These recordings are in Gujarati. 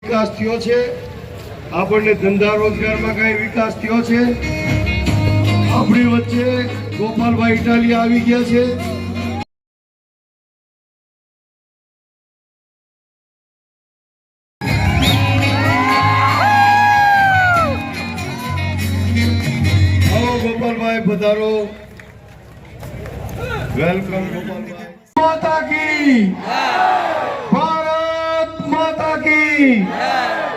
વિકાસ થયો છે, આપણને ધંધા રોજગારમાં કઈ વિકાસ થયો છે? આપણી વચ્ચે ગોપાલભાઈ ઇટાલિયા આવી ગયા છે. આવો ગોપાલભાઈ, પધારો. વેલકમ ગોપાલભાઈ. માતા કી ભારત માતા કી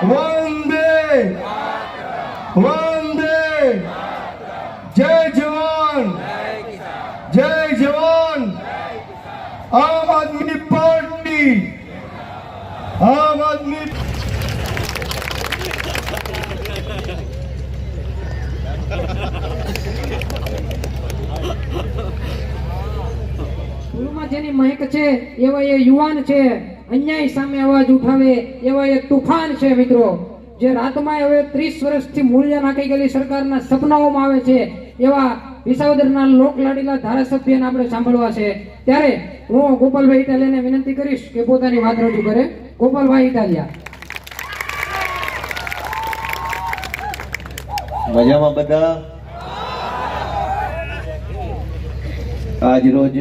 વંદે વંદે. જય જવાન જય જવાન. આમ આદમી પાર્ટી આમ આદમી પૂર્વમાં જેની મહેક છે એવા એ યુવાન છે, અન્યાય સામે અવાજ ઉઠાવે એવા એ તુફાન છે. મિત્રો, જે રાતમાં હવે 30 વર્ષથી મૂલ્ય નાખી ગયેલી સરકારના સપનાઓમાં આવે છે એવા વિસાવદરના લોકલાડીલા ધારાસભ્યને આપણે સાંભળવા છે. ત્યારે હું ગોપાલભાઈ ઇટાલિયાને વિનંતી કરીશ કે પોતાની વાત રજૂ કરે. ગોપાલભાઈ ઇટાલિયા. મજામાં બધા? આજ રોજ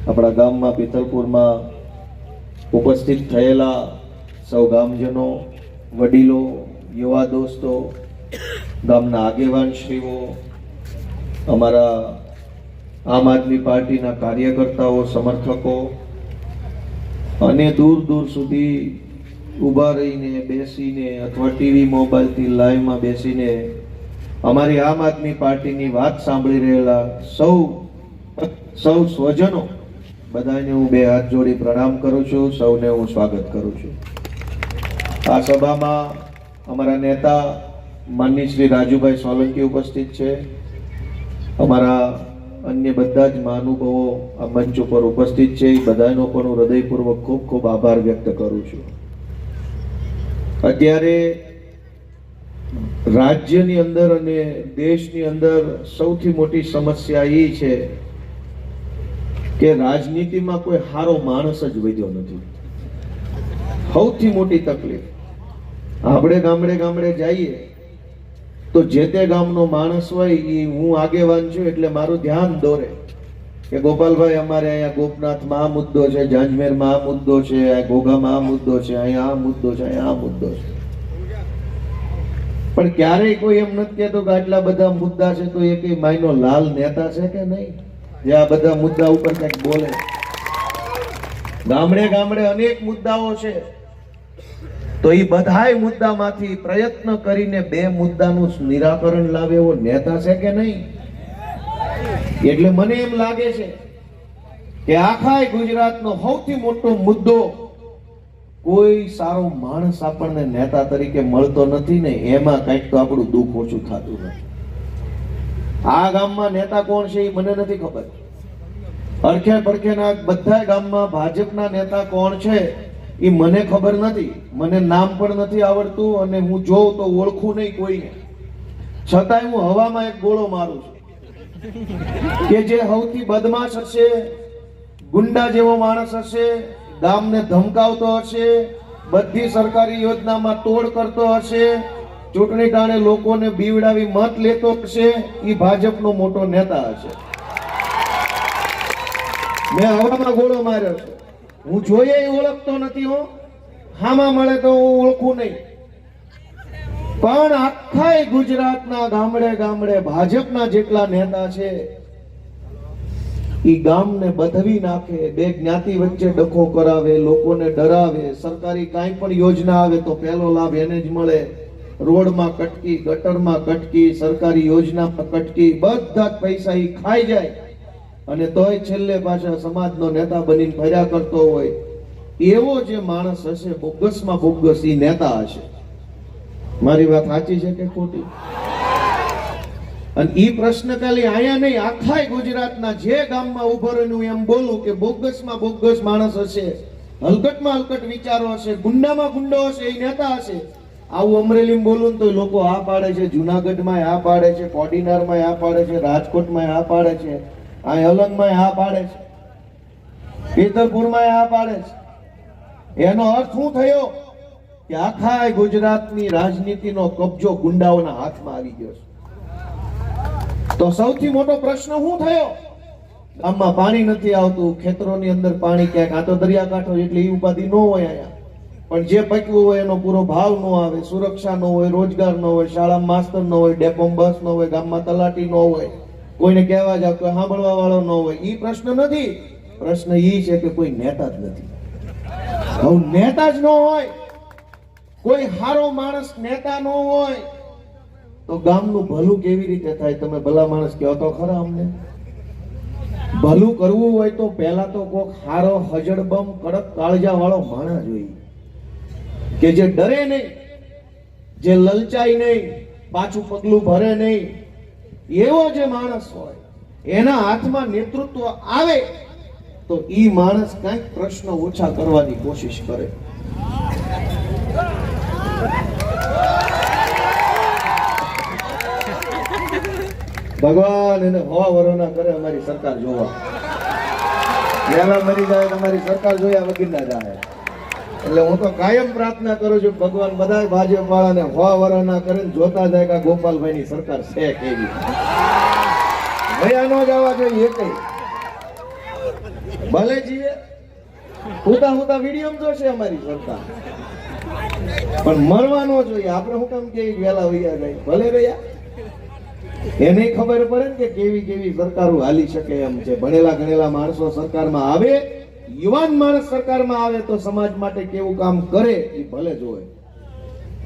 આપણા ગામમાં પિથલપુરમાં ઉપસ્થિત થયેલા સૌ ગામજનો, વડીલો, યુવા દોસ્તો, ગામના આગેવાન શ્રીઓ, અમારા આમ આદમી પાર્ટીના કાર્યકર્તાઓ, સમર્થકો અને દૂર દૂર સુધી ઊભા રહીને, બેસીને અથવા ટીવી મોબાઈલથી લાઈવમાં બેસીને અમારી આમ આદમી પાર્ટીની વાત સાંભળી રહેલા સૌ સ્વજનો, બધાને હું બે હાથ જોડી પ્રણામ કરું છું. સૌને હું સ્વાગત કરું છું. આ સભામાં અમારા નેતા માનનીય શ્રી રાજુભાઈ સોલંકી ઉપસ્થિત છે. અમારા અન્ય બધા જ મહાનુભાવો આ મંચ ઉપર ઉપસ્થિત છે. એ બધાનો પણ હું હૃદયપૂર્વક ખૂબ ખૂબ આભાર વ્યક્ત કરું છું. અત્યારે રાજ્યની અંદર અને દેશની અંદર સૌથી મોટી સમસ્યા એ છે કે રાજનીતિમાં કોઈ સારો માણસ જ વધ્યો નથી. સૌથી મોટી તકલીફ. આપણે ગામડે જઈએ તો જે તે ગામનો માણસ હોય એ હું આગેવાન છું એટલે મારું ધ્યાન દોરે કે ગોપાલભાઈ અમારે અહીંયા ગોપનાથમાં આ મુદ્દો છે, જાંજમેરમાં આ મુદ્દો છે, ઘોઘામાં આ મુદ્દો છે, અહીંયા આ મુદ્દો છે, અહીંયા આ મુદ્દો છે. પણ ક્યારેય કોઈ એમ નથી કહેતો કે આટલા બધા મુદ્દા છે તો એ કઈ માયનો લાલ નેતા છે કે નહીં જે આ બધા મુદ્દા ઉપર કંઈક બોલે. ગામડે અનેક મુદ્દાઓ છે તો એ બધાય મુદ્દામાંથી પ્રયત્ન કરીને બે મુદ્દાનું નિરાકરણ લાવે એવો નેતા છે કે નહીં? એટલે મને એમ લાગે છે કે આખા ગુજરાતનો સૌથી મોટો મુદ્દો કોઈ સારો માણસ આપણને નેતા તરીકે મળતો નથી ને એમાં કંઈક તો આપણું દુઃખ ઓછું થતું નથી. આ ગામમાં નેતા કોણ છે એ મને નથી ખબર. અરખે પરખેના બધા ગામમાં ભાજપના નેતા કોણ છે એ મને ખબર નથી. મને નામ પણ નથી આવડતું અને હું જોઉં તો ઓળખું નહીં કોઈને. છતાંય હું હવામાં એક ગોળો મારું છું કે જે સૌથી બદમાશ હશે, ગુંડા જેવો માણસ હશે, ગામને ધમકાવતો હશે, બધી સરકારી યોજનામાં તોડ કરતો હશે, ચૂંટણી ટાણે લોકોને બીવડાવી મત લેતો હશે, એ ભાજપનો મોટો નેતા હશે. મેં હવામાં ગોળો માર્યો છે. હું જોઈએ એ ઓળખતો નથી. હું હામાં મળે તો હું ઓળખું નહીં. પણ આખા ગુજરાતના ગામડે ભાજપના જેટલા નેતા છે ઈ ગામને બધવી નાખે, બે જ્ઞાતિ વચ્ચે ડખો કરાવે, લોકોને ડરાવે. સરકારી કાંઈ પણ યોજના આવે તો પહેલો લાભ એને જ મળે. રોડમાં કટકી, ગટરમાં કટકી, સરકારી યોજનામાં કટકી, બધા જ પૈસા ઈ ખાઈ જાય અને તોય છેલ્લે પાછા સમાજનો નેતા બનીને ફર્યા કરતો હોય. એવો જે માણસ હશે, બોગસમાં બોગસ ઈ નેતા હશે. મારી વાત સાચી છે કે ખોટી? અને ઈ પ્રશ્ન ખાલી અહીંયા નહીં, આખા ગુજરાતના જે ગામમાં ઉભો રહીને હું એમ બોલું કે બોગસમાં બોગસ માણસ હશે, હલકટમાં હલકટ વિચારો હશે, ગુંડામાં ગુંડો હશે, એ નેતા હશે. આવું અમરેલીમાં બોલું તો લોકો આ પાડે છે, જુનાગઢમાં આ પાડે છે, કોડીનારમાં આ પાડે છે, રાજકોટમાં આ પાડે છે, આ અલંગમાં આ પાડે છે, પિથલપુરમાં આ પાડે છે. એનો અર્થ શું થયો કે આખા ગુજરાતની રાજનીતિનો કબજો ગુંડાઓના હાથમાં આવી ગયો છે. તો સૌથી મોટો પ્રશ્ન શું થયો? ગામમાં પાણી નથી આવતું, ખેતરોની અંદર પાણી ક્યાંક, આ તો દરિયાકાંઠો એટલે એ ઉપાધિ ન હોય અહીંયા, પણ જે પકવું હોય એનો પૂરો ભાવ ન આવે, સુરક્ષા ન હોય, રોજગાર ન હોય, શાળામાં માસ્તર ન હોય, ડેપોમાં બસ ન હોય, ગામમાં તલાટી ન હોય, કોઈને કહેવા જાવ કોઈ સાંભળવા વાળો ન હોય. એ પ્રશ્ન નથી. પ્રશ્ન એ છે કે કોઈ નેતા જ નથી. હવે નેતા જ ન હોય, કોઈ સારો માણસ નેતા ન હોય તો ગામનું ભલું કેવી રીતે થાય? તમે ભલા માણસ કહો તો ખરા અમને. ભલું કરવું હોય તો પહેલા તો કોક હારો હજડબમ કડક કાળજા વાળો માણસ જોઈએ, કે જે ડરે નહીં, જે લલચાય નહીં, પાછું પગલું ભરે નહીં. એવો જે માણસ હોય, એના હાથમાં નેતૃત્વ આવે તો ઈ માણસ કંઈક પ્રશ્ન ઓછા કરવાની કોશિશ કરે. ભગવાન એને હવા વરોના કરે અમારી સરકાર જોવા. પહેલા મરી જાય તમારી સરકાર જોયા વગર ના જાય. એટલે હું તો કાયમ પ્રાર્થના કરું છું ભગવાન બધા ભાજપ વાળાને હવા વરોના કરે, જોતા જાય કે ગોપાલભાઈ ની સરકાર છે કેવી. ભયા ન જવા જોઈએ કઈ. ભલે જીવે હુતા હુતા વિડીયો જોશે અમારી સરકાર, પણ મરવા ન જોઈએ. આપણે હું કામ કે વેલા વૈયા જાય, ભલે રહ્યા. એને ખબર પડે ને કે કેવી કેવી સરકારો હાલી શકે એમ છે. ભણેલા ગણેલા માણસો સરકારમાં આવે, યુવાન માણસ સરકારમાં આવે તો સમાજ માટે કેવું કામ કરે એ ભલે જોવે.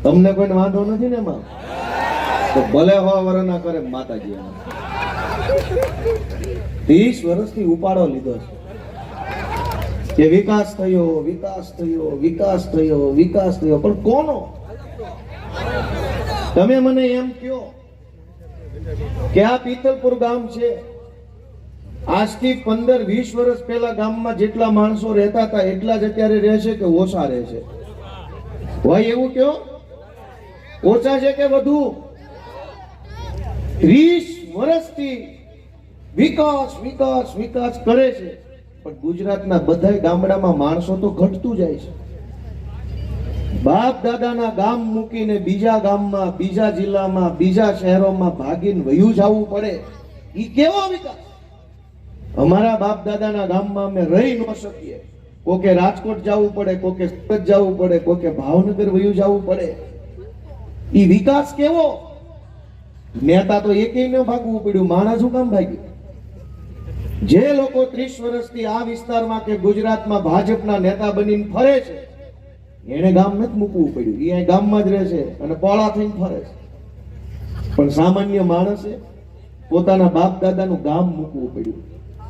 તમને કોઈ વાંધો નથી ને એમાં? તો ભલે હવા વરના કરે માતાજી. 30 વર્ષથી ઉપાડો લીધો છે કે વિકાસ થયો, વિકાસ થયો, વિકાસ થયો, વિકાસ થયો, પણ કોનો? તમે મને એમ કહો કે આ પિત્તલપુર ગામ છે, આજથી 15-20 વર્ષ પહેલા ગામમાં જેટલા માણસો રહેતા હતા એટલા જ અત્યારે રહે છે કે ઓછા રહે છે? ભાઈ એવું કયો, ઓછા છે કે વધુ? 30 વર્ષથી વિકાસ વિકાસ વિકાસ કરે છે, પણ ગુજરાતના બધા ગામડામાં માણસો તો ઘટતું જાય છે. બાપ દાદાના ગામ મૂકીને બીજા ગામમાં, બીજા જિલ્લામાં, બીજા શહેરોમાં ભાગીને વયું જવું પડે. ઈ કેવો વિકાસ? અમારા બાપ દાદાના ગામમાં અમે રહી ન શકીએ. કોકે રાજકોટ જવું પડે, કોકે સુરત જવું પડે, કોકે ભાવનગર વયું જવું પડે. ઈ વિકાસ કેવો? નેતા તો એકેય ન ભાગવું પડ્યું, માણસ શું કામ ભાગ્યું? જે લોકો 30 વર્ષથી આ વિસ્તારમાં કે ગુજરાતમાં ભાજપના નેતા બનીને ફરે છે, એને ગામ નથી મૂકવું પડ્યું. એ અહીં ગામમાં જ રહે છે અને પોળા થઈને ફરે છે. પણ સામાન્ય માણસે પોતાના બાપ દાદાનું ગામ મૂકવું પડ્યું.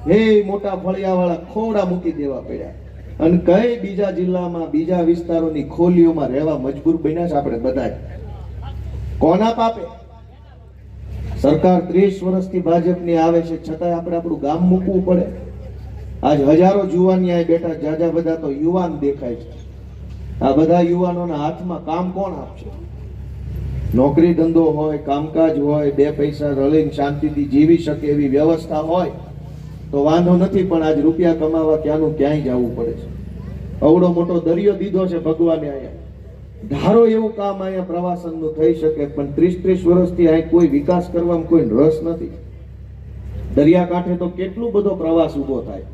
હે મોટા ફળિયા વાળા ખોડા મૂકી દેવા પડ્યા, અને કઈ બીજા જિલ્લામાં, બીજા વિસ્તારોની ખોલીઓમાં રહેવા મજબૂર બન્યા છે આપણે બધા. કોના પાપે? સરકાર 30 વર્ષથી ભાજપની આવે છે, છતાંય આપણે આપણું ગામ મૂકવું પડે. આજ હજારો જુવાન અહીં બેઠા, જાજા બધા તો યુવાન દેખાય છે. આ બધા યુવાનોના હાથમાં કામ કોણ આપશે? નોકરી ધંધો હોય, કામકાજ હોય, 2 પૈસા રળીને શાંતિથી જીવી શકે એવી વ્યવસ્થા હોય તો વાંધો નથી, પણ આજ રૂપિયા કમાવા ક્યાંનું ક્યાંય જવું પડે છે. અવડો મોટો દરિયો દીધો છે ભગવાને અહીંયા, ધારો એવું કામ અહીંયા પ્રવાસનનું થઈ શકે, પણ 30 વર્ષથી અહીં કોઈ વિકાસ કરવામાં કોઈ રસ નથી. દરિયાકાંઠે તો કેટલું બધો પ્રવાસ ઉભો થાય.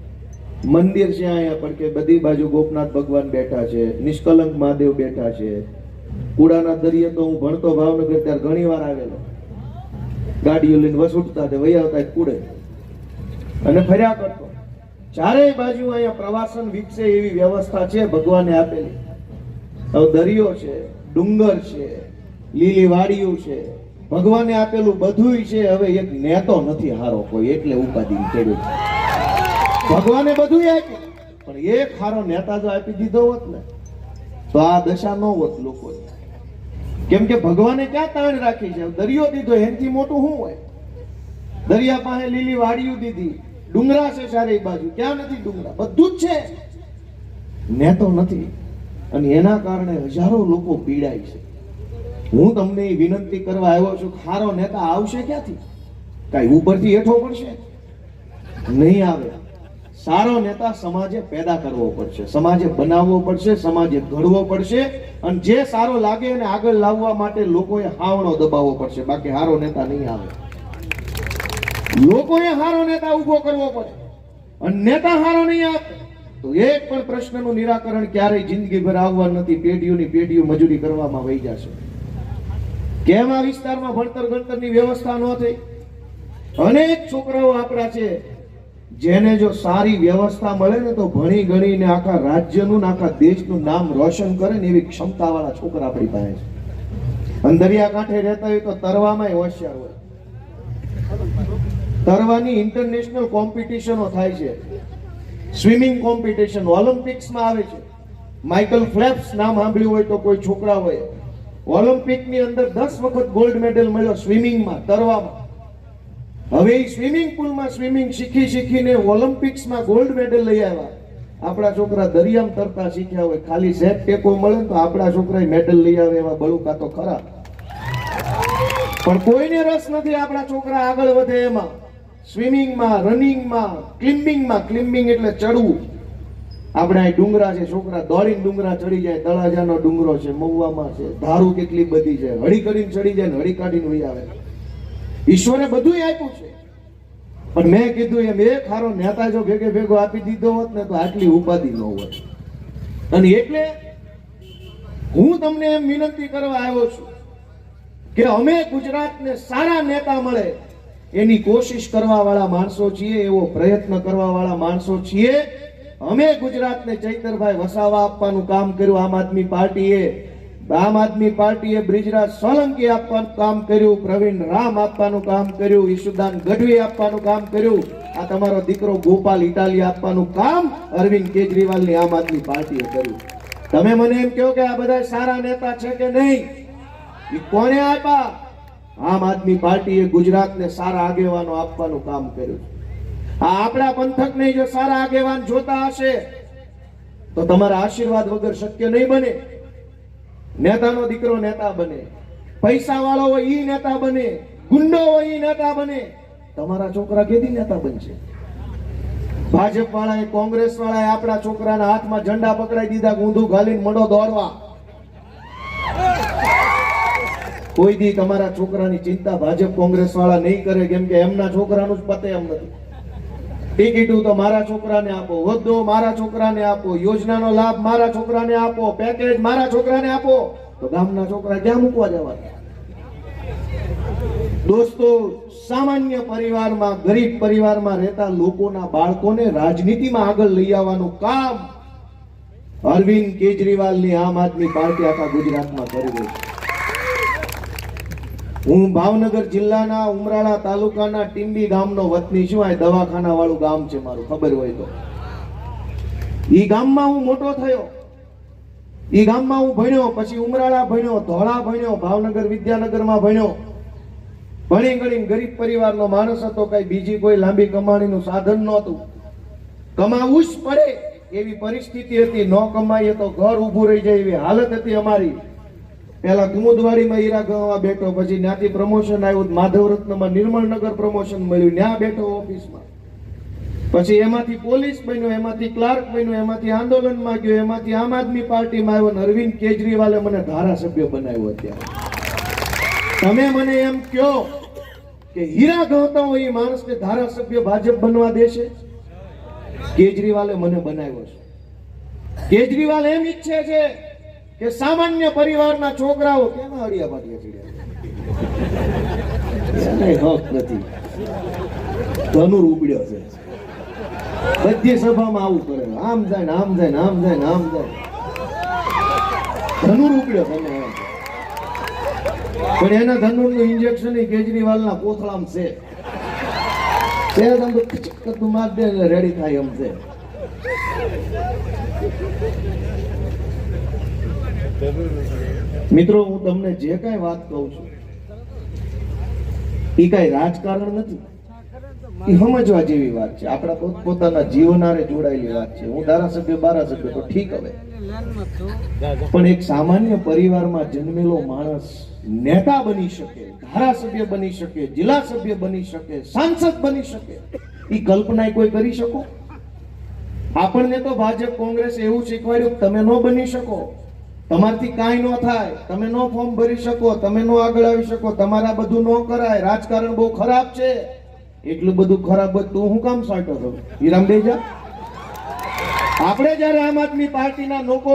મંદિર છે અહીંયા, પણ કે બધી બાજુ ગોપનાથ ભગવાન બેઠા છે, નિષ્કલંક મહાદેવ બેઠા છે. કુડાના દરિયે તો હું ભણતો ભાવનગર ત્યારે ઘણી વાર આવેલો. ગાડીઓ લઈને વસૂટતા તે વહી આવતા કુડે અને ફર્યા કરતો. ચારેય બાજુ અહીંયા પ્રવાસન વિકસે એવી વ્યવસ્થા છે ભગવાને આપેલી. હવે દરિયો છે, ડુંગર છે, લીલી વાડીઓ છે, ભગવાને આપેલું બધુંય છે. હવે એક નેતો નથી હારો કોઈ, એટલે ઉપાધિ ચડ્યું. ભગવાને બધું આપ્યું, પણ એક હારો નેતા જો આપી દીધો હોત ને તો આ દશા ન હોત લોકોની. કેમ કે ભગવાને ક્યાં તાણ રાખી છે? દરિયો દીધો, એનાથી મોટું શું હોય? દરિયા પાસે લીલી વાડીઓ દીધી, ડુંગરા છે ચારેય બાજુ. ક્યાં નથી ડુંગરા? બધું જ છે, નેતો નથી. અને એના કારણે હજારો લોકો પીડાય છે. હું તમને વિનંતી કરવા આવ્યો છું, ખારો નેતા આવશે ક્યાંથી? કઈ ઉપરથી હેઠો પડશે? નહીં આવે. સારો નેતા સમાજે પેદા કરવો પડશે, સમાજે બનાવવો પડશે, સમાજે ઘડવો પડશે, અને જે સારો લાગે એને આગળ લાવવા માટે લોકોએ હાવણો દબાવવો પડશે. બાકી હારો નેતા નહીં આવે. લોકોએ હારો નેતા ઉભો કરવો પડે, અને નેતા હારો નહીં આપે તો એક પણ પ્રશ્નનું નિરાકરણ ક્યારેય જિંદગીભર આવવા નથી. પેઢીઓની પેઢીઓ મજૂરી કરવામાં વહી જશે. કેમ આ વિસ્તારમાં ભણતર ગણતરની વ્યવસ્થા ન થઈ? અનેક છોકરાઓ આપણા છે જેને જો સારી વ્યવસ્થા મળે ને તો ભણી ગણીને આખા રાજ્યનું ને આખા દેશનું નામ રોશન કરે ને એવી ક્ષમતા વાળા છોકરા આપણી પાસે છે. અને દરિયાકાંઠે રહેતા હોય તો તરવામાં હોશિયાર હોય. તરવાની ઇન્ટરનેશનલ કોમ્પિટિશનો થાય છે, સ્વિમિંગ કોમ્પિટિશન ઓલિમ્પિક્સમાં આવે છે. માઇકલ ફેલ્પ્સ નામ સાંભળ્યું હોય તો કોઈ છોકરા હોય, ઓલિમ્પિકની અંદર 10 વખત ગોલ્ડ મેડલ મળ્યો સ્વિમિંગમાં, તરવામાં. હવે એ સ્વિમિંગ પુલમાં સ્વિમિંગ શીખીને ઓલિમ્પિક્સમાં ગોલ્ડ મેડલ લઈ આવ્યા. આપણા છોકરા દરિયામાં તરતા શીખ્યા હોય, ખાલી સેટ ટેકો મળે તો આપણા છોકરા મેડલ લઈ આવે એવા બળુકા તો ખરા. પણ કોઈને રસ નથી આપણા છોકરા આગળ વધે એમાં. સ્વિમિંગમાં, રનિંગમાં, ક્લિમ્બિંગમાં. ક્લિમ્બિંગ એટલે ચડવું. આપણે અહીં ડુંગરા છે, છોકરા દોડીને ડુંગરા ચડી જાય. તળાજાનો ડુંગરો છે, મહુવામાં છે, ધારું કેટલી બધી છે, હળી કરીને ચડી જાય ને હળી કાઢીને વહી આવે. ઈશ્વરે બધું આપ્યું છે, પણ મેં કીધું એમ એક હારો નેતા જો ભેગો આપી દીધો હોત ને તો આટલી ઉપાધિ ન હોત. અને એટલે હું તમને એમ વિનંતી કરવા આવ્યો છું કે અમે ગુજરાતને સારા નેતા મળે એની કોશિશ કરવા વાળા માણસો છીએ, એવો પ્રયત્ન કરવા વાળા માણસો છીએ. અમે ગુજરાતને ચૈતરભાઈ વસાવા આપવાનું કામ કર્યું. આમ આદમી પાર્ટીએ બ્રિજરાજ સોલંકી આપવાનું કામ કર્યું, પ્રવીણ રામ આપવાનું કામ કર્યું, ઈશુદાન ગઢવી આપવાનું કામ કર્યું. આ તમારો દીકરો ગોપાલ ઇટાલિયા આપવાનું કામ અરવિંદ કેજરીવાલની આમ આદમી પાર્ટીએ કર્યું. તમે મને એમ કહો કે આ બધા સારા નેતા છે કે નહીં? એ કોને આપ્યા? આમ આદમી પાર્ટીએ ગુજરાતને સારા આગેવાનો આપવાનું કામ કર્યું. આ આપણા પંથકને જો સારા આગેવાન જોતા હશે તો તમારા આશીર્વાદ વગર શક્ય નહીં બને. નેતાનો દીકરો નેતા બને, પૈસા વાળો હોય ઈ નેતા બને, ગુંડો હોય ઈ નેતા બને. તમારા છોકરા કેદી નેતા બનશે? ભાજપ વાળાએ, કોંગ્રેસ વાળાએ આપણા છોકરાના હાથમાં ઝંડા પકડાઈ દીધા, ઊંધું ઘાલીને મંડો દોડવા. કોઈ દી તમારા છોકરાની ચિંતા ભાજપ કોંગ્રેસ વાળા નહીં કરે, કેમ કે એમના છોકરાનું જ પતે એમ નથી. ટિકિટો તો મારા છોકરાને આપો, હોદ્દો મારા છોકરાને આપો, યોજનાનો લાભ મારા છોકરાને આપો, પેકેજ મારા છોકરાને આપો, તો ગામના છોકરા ક્યાં મૂકવા જવાના? દોસ્તો, સામાન્ય પરિવારમાં, ગરીબ પરિવારમાં રહેતા લોકોના બાળકોને રાજનીતિમાં આગળ લઈ આવવાનું કામ અરવિંદ કેજરીવાલની આમ આદમી પાર્ટી આખા ગુજરાતમાં કરી રહી છે. હું ભાવનગર જિલ્લાના ઉમરાળા તાલુકાના ટીંબી ગામનો વતની છું. આ દવાખાના વાળું ગામ છે મારું, ખબર હોય તો. ઈ ગામમાં હું મોટો થયો, ઈ ગામમાં હું ભણ્યો, પછી ઉમરાળા ભણ્યો, ધોળા ભણ્યો, ભાવનગર વિદ્યાનગરમાં ભણ્યો. ભણી ગણીને ગરીબ પરિવારનો માણસ હતો, કઈ બીજી કોઈ લાંબી કમાણીનું સાધન નહોતું. કમાવું જ પડે એવી પરિસ્થિતિ હતી. ન કમાઈએ તો ઘર ઊભું રહી જાય એવી હાલત હતી અમારી. પેલા કુમુદવાડીમાં હીરા ગણવા બેઠો, પછી ત્યાંથી પ્રમોશન આવ્યું, માધવરત્નમાં નિર્મળનગર પ્રમોશન મળ્યું, ત્યાં બેઠો ઓફિસમાં. પછી એમાંથી પોલીસ બન્યો, એમાંથી ક્લાર્ક બન્યો, એમાંથી આંદોલનમાં ગયો, એમાંથી આમ આદમી પાર્ટીમાં આવ્યો. અરવિંદ કેજરીવાલે મને ધારાસભ્ય બનાવ્યો. અત્યારે તમે મને એમ કહો કે હીરા ગણતા હોય એ માણસને ધારાસભ્ય ભાજપ બનવા દેશે? કેજરીવાલે મને બનાવ્યો છે. કેજરીવાલ એમ ઈચ્છે છે કે સામાન્ય પરિવારના છોકરાઓ કેમ હળિયા પાટિયા ચડ્યા હક નથી, ધનુર ઉબડ્યો છે. બધી સભામાં આવું કરે, આમ જાય ને આમ જાય ને આમ જાય ને આમ જાય. ધનુર ઉબડ્યો છે. પણ એના ધનુરનું ઇન્જેક્શન કેજરીવાલના કોથળામાં છે. તું માર દે એટલે રેડી થાય એમ છે. મિત્રો, હું તમને જે કઈ વાત કહું છું એ કઈ રાજકારણ નથી, એ સમજવા જેવી વાત છે. આપણા પોતાના જીવનારે જોડાયેલી વાત છે. હું ધારાસભ્ય બારાસભ્ય તો ઠીક, હવે પણ એક સામાન્ય પરિવારમાં જન્મેલો માણસ નેતા બની શકે, ધારાસભ્ય બની શકે, જિલ્લા સભ્ય બની શકે, સાંસદ બની શકે, એ કલ્પના કોઈ કરી શકો? આપણને તો ભાજપ કોંગ્રેસ એવું શીખવાડ્યું કે તમે ન બની શકો, તમારથી કાંઈ ન થાય, તમે ન ફોર્મ ભરી શકો, તમે ન આગળ આવી શકો, તમારા બધું ન કરાય, રાજકારણ બહુ ખરાબ છે. એટલું બધું ખરાબ હોય તો હું કામ સાંટો છો હીરામ બેજા? આપણે જ્યારે આમ આદમી પાર્ટીના લોકો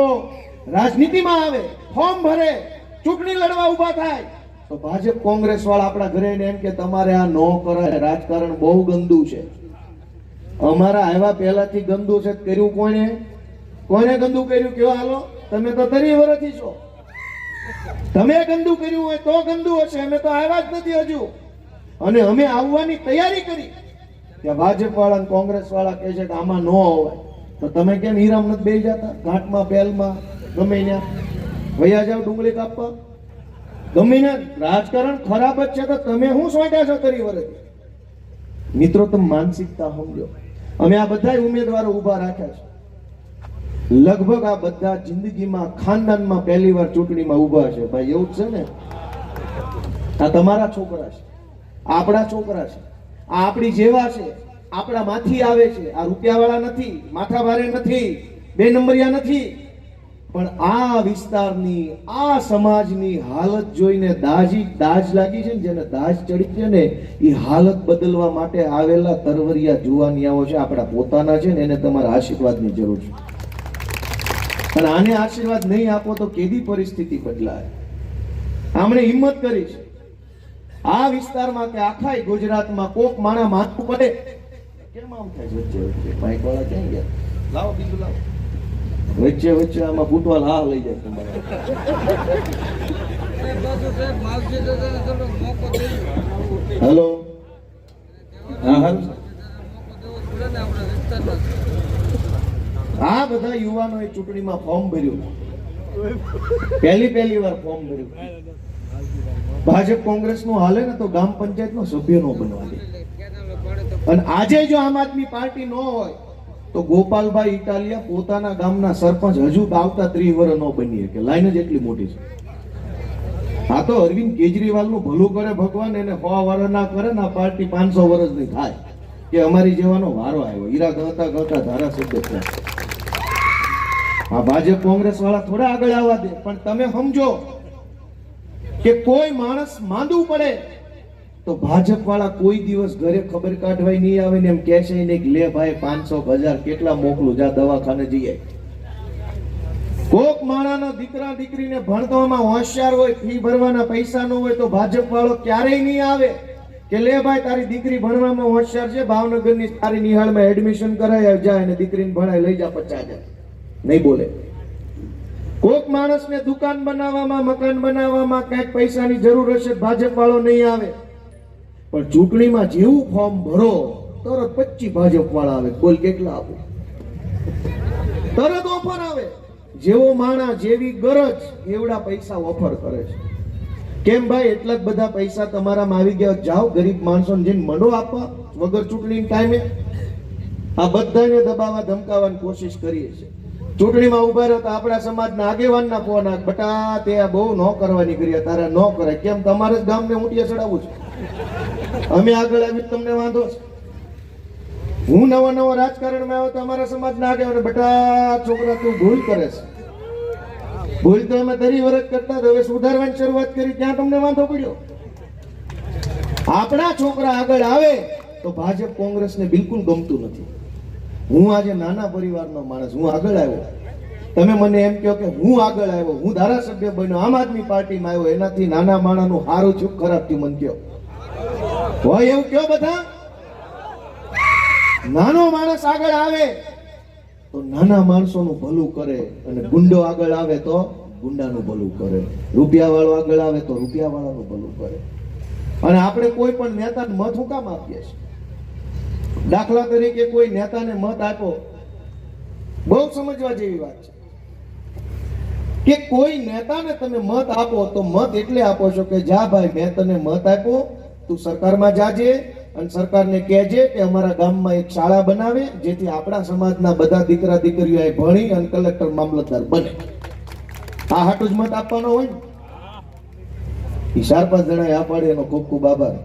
રાજનીતિમાં આવે, ફોર્મ ભરે, ચૂંટણી લડવા ઊભા થાય તો ભાજપ કોંગ્રેસ વાળા આપણા ઘરે આવીને એમ કે તમારે આ ન કરાય, રાજકારણ બહુ ગંદુ છે. અમારા આવ્યા પહેલાથી ગંદુ છે. કર્યું કોને ગંદુ કર્યું? કયો હાલો, તમે તો 30 વર્ષથી છો. તમે ગંદુ કર્યું હોય તો ગંદુ હશે, અમે તો આવ્યા જ નથી હજુ. અને અમે આવવાની તૈયારી કરી ત્યાં ભાજપ વાળા અને કોંગ્રેસ વાળા કહે છે કે આમાં ન હોય તો તમે કેમ હીરામ નથી બેસી જતા? ઘાટમાં, પહેલમાં, ગમે ત્યાં વૈયા જાવ ડુંગળી કાપવા. ગમે ને રાજકારણ ખરાબ જ છે તો તમે શું સોંટ્યા છો 30 વર્ષથી? મિત્રો, તમે માનસિકતા સમજો. અમે આ બધા ઉમેદવારો ઉભા રાખ્યા છે. લગભગ આ બધા જિંદગીમાં ખાનદાનમાં પહેલી વાર ચૂંટણીમાં ઉભા છે. ભાઈ એવું જ છે ને? આ તમારા છોકરા છે, આપણા છોકરા છે, આ આપણી જેવા છે, આપણા માંથી આવે છે. આ રૂપિયાવાળા નથી, માથા ભારે નથી, 2 નંબરિયા નથી. પણ આ વિસ્તારની, આ સમાજની હાલત જોઈને દાજ લાગી છે ને, જેને દાજ ચડી છે ને, એ હાલત બદલવા માટે આવેલા તરવરિયા જુવાનિયાઓ છે, આપણા પોતાના છે ને, એને તમારા આશીર્વાદની જરૂર છે. અને આને આશીર્વાદ નહીં આપો તો કેવી પરિસ્થિતિ બદલાય. આમણે હિંમત કરી છે આ વિસ્તારમાં કે આખા ગુજરાતમાં કોક માણા માથું પડે. કેમ આમ થાય છે વચ્ચે બાઈક વાળા ક્યાં ગયા? લાવો બીજું લાવો. વચ્ચે આમાં ફૂટવાલ હા લઈ જાય તમારે. હેલો, હા હા. આ બધા યુવાનોએ ચૂંટણીમાં ફોર્મ ભર્યું, પહેલી વાર ફોર્મ ભર્યું. ભાજપ કોંગ્રેસ નું હાલે ને તો ગ્રામ પંચાયત નો સભ્ય નો બનવા દે. અને આજે જો આમ આદમી પાર્ટી ન હોય તો ગોપાલભાઈ ઇટાલિયા પોતાના ગામના સરપંચ હજુ આવતા 30 વર્ષ ન બની કે લાઈન જ એટલી મોટી છે. આ તો અરવિંદ કેજરીવાલ નું ભલું કરે ભગવાન, એને 100 વર્ષ ના કરે ને આ પાર્ટી 500 વર્ષ ની થાય કે અમારી જેવાનો વારો આવ્યો. હીરા ગણતા ધારાસભ્ય છે. આ ભાજપ કોંગ્રેસ વાળા થોડા આગળ આવવા દે. પણ તમે સમજો કે કોઈ માણસ માંદું પડે તો ભાજપ વાળા કોઈ દિવસ ઘરે ખબર કાઢવાય નહીં આવે ને એમ કહેશે નહીં કે લે ભાઈ 500 1000 કેટલા મોકલું, જા દવાખાને જઈએ. કોક માણાનો દીકરા દીકરીને ભણવામાં હોશિયાર હોય, ફી ભરવાના પૈસા ન હોય તો ભાજપ વાળો ક્યારેય નહીં આવે કે લે ભાઈ તારી દીકરી ભણવામાં હોશિયાર છે, ભાવનગરની તારી નિહાળમાં એડમિશન કરાય, જા એને દીકરીને ભણાય લઈ જા 50,000. નહીં બોલે. કોક માણસને દુકાન બનાવવામાં, મકાન બનાવવામાં કઈક પૈસાની જરૂર હશે, ભાજપ વાળો નહીં આવે. પણ ચૂંટણીમાં જેવું ફોર્મ ભરો તરત 25 ભાજપ વાળા આવે. બોલ કેટલા આપો? તરત ઓફર આવે. જેવો માણા, જેવી ગરજ એવડા પૈસા ઓફર કરે છે. કેમ ભાઈ? એટલા જ બધા પૈસા તમારામાં આવી ગયા, જાઓ ગરીબ માણસોને જઈને મંડો આપવા વગર ચૂંટણી ટાઈમે. આ બધાને દબાવવા ધમકાવવાની કોશિશ કરીએ છીએ. ચૂંટણીમાં ઉભા રહ્યો તો આપણા સમાજના આગેવાનના ફોન આવે, બટા તે આ બહુ ન કરવાની કરી, તારે ન કરે. કેમ? તમારે જ ગામને ઊંટિયા ચડાવવું છે? અમે આગળ આવી તમને વાંધો છે? હું નવો રાજકારણમાં આવ્યો તો અમારા સમાજના આગેવાન, બટા છોકરા તું ભૂલ કરે છે. ભૂલ તો અમે 30 વર્ષ કરતા, હવે સુધારવાની શરૂઆત કરી, ત્યાં તમને વાંધો પડ્યો. આપણા છોકરા આગળ આવે તો ભાજપ કોંગ્રેસને બિલકુલ ગમતું નથી. હું આજે નાના પરિવારનો માણસ, હું આગળ આવ્યો. તમે મને એમ કહો કે હું આગળ આવ્યો, હું ધારાસભ્ય બન્યો, આમ આદમી પાર્ટીમાં આવ્યો, એનાથી નાના માણાનું સારું થયું ખરાબ થયું મને કહો. હોય એવું કયો બધા? નાનો માણસ આગળ આવે તો નાના માણસોનું ભલું કરે, અને ગુંડો આગળ આવે તો ગુંડાનું ભલું કરે, રૂપિયા વાળો આગળ આવે તો રૂપિયા વાળાનું ભલું કરે. અને આપણે કોઈ પણ નેતાને મત હું કામ આપીએ છીએ? દાખલા તરીકે કોઈ નેતાને મત આપો, બહુ સમજવા જેવી વાત છે કે કોઈ નેતાને તમે મત આપો તો મત એટલે આપો છો કે જા ભાઈ મેં તને મત આપ્યો, તું સરકારમાં જાજે અને સરકારને કહેજે કે અમારા ગામમાં એક શાળા બનાવે જેથી આપણા સમાજના બધા દીકરા દીકરીઓ અહીં ભણી અને કલેક્ટર મામલતદાર બને. આ હાટું જ મત આપવાનો હોય ને? 4-5 જણા આ પાડે એનો ખૂબ ખૂબ આભાર.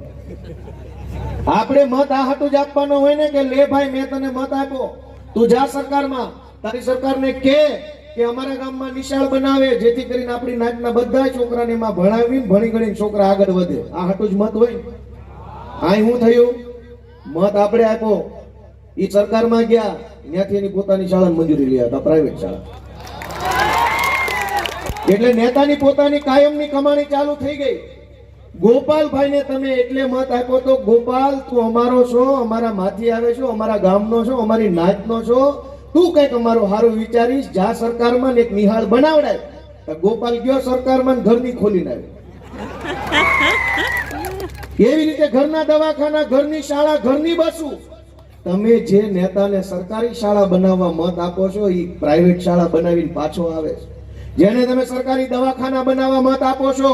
આપણે મત આ હાટું જ આપવાનો હોય ને કે લે ભાઈ મેં તને મત આપ્યો, તું જા સરકારમાં, તારી સરકારને કે અમારા ગામમાં નિશાળ બનાવે, જેથી કરીને આપણી નાતના બધા છોકરાને એમાં ભણાવી ભણી ગણીને છોકરા આગળ વધે. આ હાટું જ મત હોય ને. આ શું થયું? મત આપણે આપ્યો, એ સરકારમાં ગયા, ત્યાંથી એની પોતાની શાળાને મંજૂરી લઈ હતા, પ્રાઇવેટ શાળા. એટલે નેતાની પોતાની કાયમની કમાણી ચાલુ થઈ ગઈ. ગોપાલભાઈને તમે એટલે મત આપ્યો તો, ગોપાલ તું અમારો છો, અમારા માંથી આવે છો, અમારા ગામનો છો, અમારી નાતનો છો, તું કઈક અમારું સારું વિચારીશ, જા સરકારમાં ને એક નિહાળ બનાવડાય. તો ગોપાલ ગયો સરકારમાં, ઘરની ખોલીને આવ્યો. એવી રીતે ઘરના દવાખાના, ઘરની શાળા, ઘરની બસો. તમે જે નેતાને સરકારી શાળા બનાવવા મત આપો છો, એ પ્રાઇવેટ શાળા બનાવીને પાછો આવે છે. જેને તમે સરકારી દવાખાના બનાવવા મત આપો છો,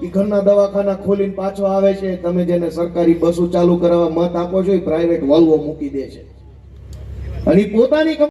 એ ઘરના દવાખાના ખોલીને પાછો આવે છે. તમે જેને સરકારી બસો ચાલુ કરાવવા મત આપો છો, એ પ્રાઇવેટ વોલ્વો મૂકી દે છે. અને પોતાની